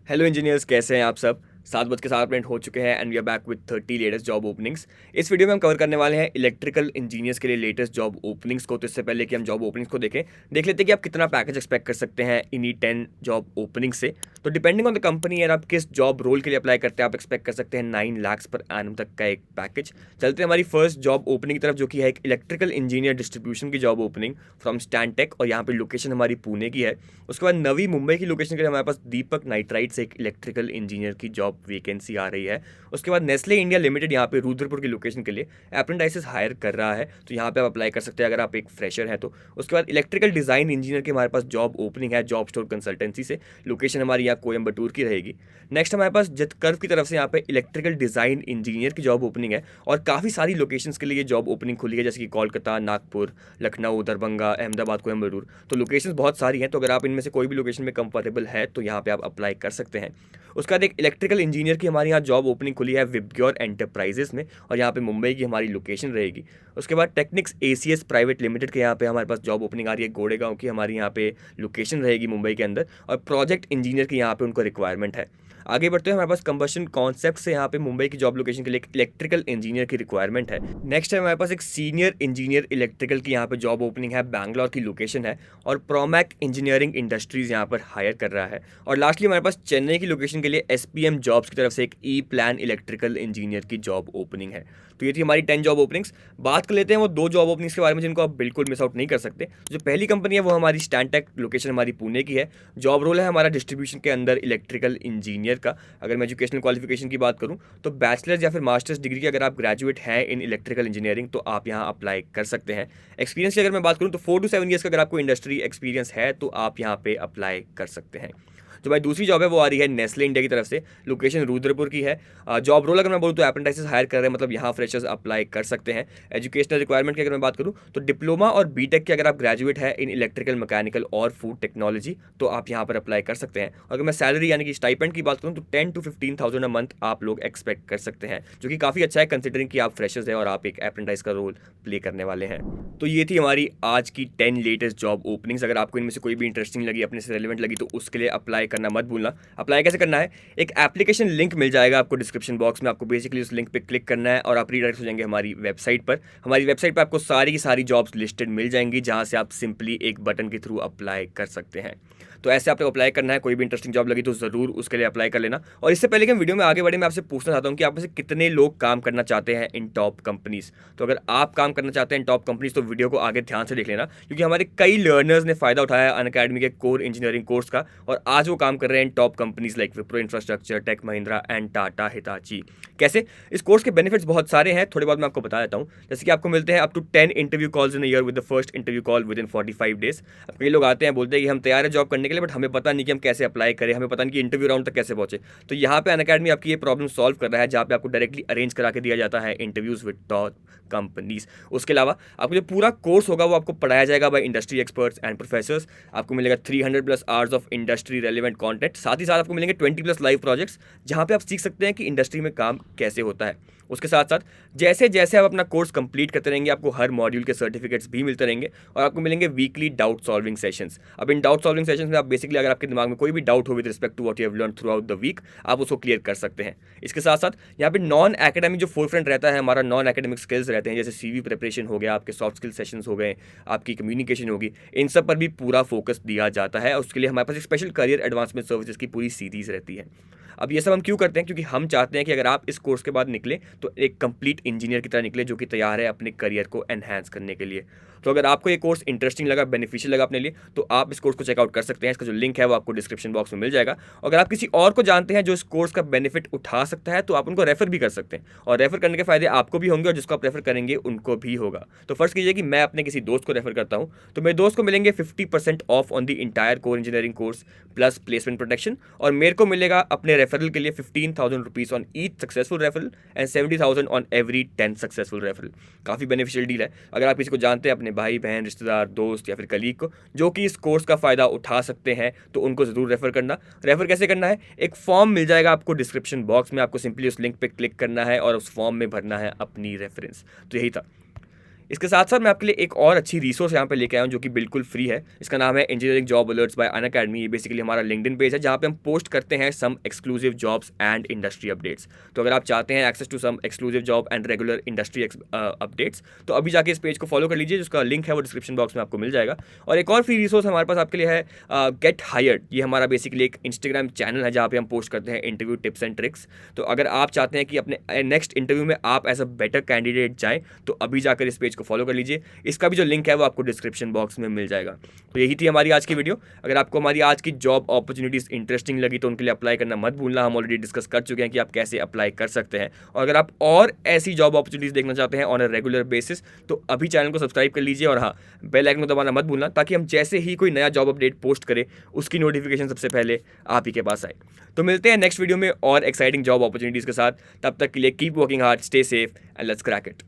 Hello engineers, कैसे हैं आप सब। 7:07 हो चुके हैं and we are back with 30 latest job openings. इस वीडियो में हम कवर करने वाले हैं इलेक्ट्रिकल इंजीनियर्स के लिए लेटेस्ट जॉब ओपनिंग्स को। तो इससे पहले कि हम जॉब ओपनिंग्स को देखें, देख लेते हैं कि आप कितना पैकेज एक्सपेक्ट कर सकते हैं इन्हीं 10 जॉब ओपनिंग से। तो डिपेंडिंग ऑन द कंपनी यार, आप किस जॉब रोल के लिए अप्लाई करते हैं, आप एक्सपेक्ट कर सकते हैं 9 लाख पर एनम तक का एक पैकेज। चलते हैं हमारी फर्स्ट जॉब ओपनिंग की तरफ, जो कि है एक इलेक्ट्रिकल इंजीनियर डिस्ट्रीब्यूशन की जॉब ओपनिंग फ्रॉम स्टैंटेक, और यहाँ पे लोकेशन हमारी पुणे की है। उसके बाद नवी मुंबई की लोकेशन के लिए हमारे पास दीपक नाइट्राइट से एक इलेक्ट्रिकल इंजीनियर की जॉब वैकेंसी आ रही है। उसके बाद नेस्ले इंडिया लिमिटेड यहाँ पे रुद्रपुर की लोकेशन के लिए अप्रेंटिसेस हायर कर रहा है, तो यहाँ पे आप अप्लाई कर सकते हैं अगर आप एक फ्रेशर हैं तो। उसके बाद इलेक्ट्रिकल डिज़ाइन इंजीनियर की हमारे पास जॉब ओपनिंग है जॉब स्टोर कंसल्टेंसी से। लोकेशन हमारी यहाँ कोयम्बटूर की रहेगी। नेक्स्ट हमारे पास जितकर्व की तरफ से यहाँ पे इलेक्ट्रिकल डिज़ाइन इंजीनियर की जॉब ओपनिंग है, और काफ़ी सारी लोकेशंस के लिए ये जॉब ओपनिंग खुली है, जैसे कि कोलकाता, नागपुर, लखनऊ, दरभंगा, अहमदाबाद, कोयम्बटूर। तो लोकेशंस बहुत सारी हैं, तो अगर आप इनमें से कोई भी लोकेशन में कंफर्टेबल है तो यहाँ पे आप अप्लाई कर सकते हैं। उसके बाद एक इलेक्ट्रिकल इंजीनियर की हमारे यहाँ जॉब ओपनिंग खुली है विबग्योर एंटरप्राइजेस में, और यहाँ पे मुंबई की हमारी लोकेशन रहेगी। उसके बाद टेक्निक्स एसीएस प्राइवेट लिमिटेड के यहाँ पे हमारे पास जॉब ओपनिंग आ रही है गोड़ेगांव की, हमारी यहाँ पे लोकेशन रहेगी मुंबई के अंदर, और प्रोजेक्ट इंजीनियर की यहाँ पे उनको रिक्वायरमेंट है। आगे बढ़ते हैं, हमारे पास कंबशन कॉन्सेप्ट से यहाँ पे मुंबई की जॉब लोकेशन के लिए इलेक्ट्रिकल इंजीनियर की रिक्वायरमेंट है। नेक्स्ट है हमारे पास एक सीनियर इंजीनियर इलेक्ट्रिकल की यहाँ पे जॉब ओपनिंग है, बैंगलोर की लोकेशन है, और प्रोमैक इंजीनियरिंग इंडस्ट्रीज यहाँ पर हायर कर रहा है। और लास्टली हमारे पास चेन्नई की लोकेशन के लिए एसपीएम जॉब्स की तरफ से एक ई प्लान इलेक्ट्रिकल इंजीनियर की जॉब ओपनिंग है। तो ये थी हमारी 10 जॉब ओपनिंग्स। बात कर लेते हैं वो 2 जॉब ओपनिंग्स के बारे में जिनको आप बिल्कुल मिस आउट नहीं कर सकते। जो पहली कंपनी है वो हमारी स्टैंटेक, लोकेशन हमारी पुणे की है। जॉब रोल है हमारा डिस्ट्रीब्यूशन के अंदर इलेक्ट्रिकल इंजीनियर का। अगर मैं एजुकेशनल क्वालिफिकेशन की बात करूं तो बैचलर्स या फिर मास्टर्स डिग्री की अगर आप ग्रेजुएट हैं इन इलेक्ट्रिकल इंजीनियरिंग तो आप यहां अप्लाई कर सकते हैं। एक्सपीरियंस की अगर मैं बात करूं तो 4 to 7 ईयर्स का अगर आपको इंडस्ट्री एक्सपीरियंस है तो आप यहां पे अप्लाई कर सकते हैं। जो भाई दूसरी जॉब है वो आ रही है नेस्ले इंडिया की तरफ से। लोकेशन रुद्रपुर की है। जॉब रोल अगर मैं बोलूँ तो अप्रेंटिसेस हायर कर रहे हैं, मतलब यहाँ फ्रेशर्स अप्लाई कर सकते हैं। एजुकेशनल रिक्वायरमेंट की अगर मैं बात करूँ तो डिप्लोमा और बीटेक के अगर आप ग्रेजुएट है इन इलेक्ट्रिकल, मैकेनिकल और फूड टेक्नोलॉजी तो आप यहाँ पर अप्लाई कर सकते हैं। और अगर मैं सैलरी यानी कि स्टाइपेंड की बात करूँ तो 10 to 15,000 अ मंथ आप लोग एक्सपेक्ट कर सकते हैं, जो कि काफ़ी अच्छा है कंसिडरिंग कि आप फ्रेशर्स हैं और आप एक अप्रेंटिस का रोल प्ले करने वाले हैं। तो ये थी हमारी आज की 10 लेटेस्ट जॉब ओपनिंग्स। अगर आपको इनमें से कोई भी इंटरेस्टिंग लगी, अपने से रेलिवेंट लगी, तो उसके लिए अप्लाई करना मत भूलना। अप्लाई कैसे करना है, एक एप्लीकेशन लिंक मिल जाएगा आपको डिस्क्रिप्शन बॉक्स में। आपको बेसिकली उस लिंक पे क्लिक करना है और आप रीडायरेक्ट हो जाएंगे हमारी वेबसाइट पर। हमारी वेबसाइट पर आपको सारी की सारी जॉब्स लिस्टेड मिल जाएंगी, जहां से आप सिंपली एक बटन के थ्रू अप्लाई कर सकते हैं। तो ऐसे आपको अप्लाई करना है। कोई भी इंटरेस्टिंग जॉब लगी तो ज़रूर उसके लिए अप्लाई कर लेना। और इससे पहले कि हम वीडियो में आगे बढ़े, मैं आपसे पूछना चाहता हूँ कि आप में से कितने लोग काम करना चाहते हैं इन टॉप कंपनीज। तो अगर आप काम करना चाहते हैं इन टॉप कंपनीज तो वीडियो को आगे ध्यान से देख लेना, क्योंकि हमारे कई लर्नर्स ने फ़ायदा उठाया है अनअकैडमी के कोर इंजीनियरिंग कोर्स का, और आज वो काम कर रहे हैं इन top companies like Wipro infrastructure, tech Mahindra and Tata Hitachi. कैसे? इस कोर्स के बेनिफिट्स बहुत सारे हैं, थोड़े बहुत मैं आपको बता देता हूँ। जैसे कि आपको मिलते हैं up to 10 interview calls in year with the first interview call within 45 days. अब कई लोग आते हैं बोलते हैं कि हम तैयार हैं जॉब करने के लिए, बट हमें पता नहीं कि हम कैसे अप्लाई करें, हमें पता नहीं कि इंटरव्यू राउंड तक कैसे पहुंचे। तो यहाँ पे अनअकैडमी आपकी ये प्रॉब्लम सॉल्व कर रहा है, जहाँ पे आपको डायरेक्टली अरेंज करा के दिया जाता है इंटरव्यूज विद टॉप कंपनीज। उसके अलावा आपको जो पूरा कोर्स होगा वो आपको पढ़ाया जाएगा by industry experts and professors. आपको मिलेगा 300+ hours of industry relevant content. साथ ही साथ आपको मिलेंगे 20+ लाइव प्रोजेक्ट्स, जहाँ पे आप सीख सकते हैं कि इंडस्ट्री में काम कैसे होता है। उसके साथ साथ जैसे जैसे आप अपना कोर्स कंप्लीट करते रहेंगे, आपको हर मॉड्यूल के सर्टिफिकेट्स भी मिलते रहेंगे, और आपको मिलेंगे वीकली डाउट सॉल्विंग सेशंस। अब इन डाउट सॉल्विंग सेशंस में आप बेसिकली अगर आपके दिमाग में कोई भी डाउट हो with respect to what you have learn throughout the week, आप उसको क्लियर कर सकते हैं। इसके साथ साथ यहाँ पे नॉन एकेडमिक जो फोरफ्रंट रहता है, हमारा नॉन एकेडमिक स्किल्स रहते हैं, जैसे सीवी प्रिपरेशन हो गया, आपके सॉफ्ट स्किल सेशंस हो गए, आपकी कम्युनिकेशन होगी, इन सब पर भी पूरा फोकस दिया जाता है। उसके लिए हमारे पास एक स्पेशल करियर एडवांसमेंट सर्विसेज की पूरी सीरीज रहती है। अब ये सब हम क्यों करते हैं, क्योंकि हम चाहते हैं कि अगर आप इस कोर्स के बाद निकले तो एक कंप्लीट इंजीनियर की तरह निकले, जो कि तैयार है अपने करियर को एनहांस करने के लिए। तो अगर आपको ये कोर्स इंटरेस्टिंग लगा, बेनिफिशियल लगा अपने लिए, तो आप इस कोर्स को चेकआउट कर सकते हैं। इसका जो लिंक है वो आपको डिस्क्रिप्शन बॉक्स में मिल जाएगा। अगर आप किसी और को जानते हैं जो इस कोर्स का बेनिफिट उठा सकता है तो आप उनको रेफर भी कर सकते हैं, और रेफर करने के फायदे आपको भी होंगे और जिसको आप रेफर करेंगे उनको भी होगा। तो फर्स्ट कीजिए कि मैं अपने किसी दोस्त को रेफर करता हूँ, तो मेरे दोस्त को मिलेंगे 50% of on the entire core engineering course plus placement protection, और मेरे को मिलेगा अपने रेफरल के लिए 15,000 rupees on each successful referral and 70,000 on every 10 successful referral. काफ़ी बेनिफिशियल डील है। अगर आप किसी को जानते हैं, अपने भाई बहन, रिश्तेदार, दोस्त या फिर कलीग को, जो कि इस कोर्स का फ़ायदा उठा सकते हैं, तो उनको ज़रूर रेफर करना। रेफर कैसे करना है, एक फॉर्म मिल जाएगा आपको डिस्क्रिप्शन बॉक्स में, आपको सिंपली उस लिंक पे क्लिक करना है और उस फॉर्म में भरना है अपनी रेफरेंस। तो यही था। इसके साथ साथ मैं आपके लिए एक और अच्छी रिसोर्स यहाँ पे लेके आया हूँ जो कि बिल्कुल फ्री है। इसका नाम है engineering job alerts by Unacademy. ये बेसिकली हमारा लिंक्डइन पेज है जहाँ पे हम पोस्ट करते हैं some exclusive jobs and industry updates. तो अगर आप चाहते हैं access to some exclusive job and regular industry updates तो अभी जाके इस पेज को फॉलो कर लीजिए, जिसका लिंक है वो डिस्क्रिप्शन बॉक्स में आपको मिल जाएगा। और एक और फ्री रिसोर्स हमारे पास आपके लिए है गेट हायर्ड। ये हमारा बेसिकली एक इंस्टाग्राम चैनल है जहाँ पे हम पोस्ट करते हैं इंटरव्यू टिप्स एंड ट्रिक्स। तो अगर आप चाहते हैं कि अपने नेक्स्ट इंटरव्यू में आप एज अ बेटर कैंडिडेट जाएं तो अभी जाकर इस पेज को फॉलो कर लीजिए। इसका भी जो लिंक है वो आपको डिस्क्रिप्शन बॉक्स में मिल जाएगा। तो यही थी हमारी आज की वीडियो। अगर आपको हमारी आज की जॉब अपॉर्चुनिटीज़ इंटरेस्टिंग लगी तो उनके लिए अप्लाई करना मत भूलना। हम ऑलरेडी डिस्कस कर चुके हैं कि आप कैसे अप्लाई कर सकते हैं। और अगर आप और ऐसी जॉब अपॉर्चुनिटीज़ देखना चाहते हैं ऑन अ रेगुलर बेसिस तो अभी चैनल को सब्सक्राइब कर लीजिए और हाँ, बेल आइकन को दबाना मत भूलना ताकि हम जैसे ही कोई नया जॉब अपडेट पोस्ट करें उसकी नोटिफिकेशन सबसे पहले आप ही के पास आए। तो मिलते हैं नेक्स्ट वीडियो में और एक्साइटिंग जॉब अपॉर्चुनिटीज़ के साथ। तब तक के लिए keep working hard, stay safe and let's crack it.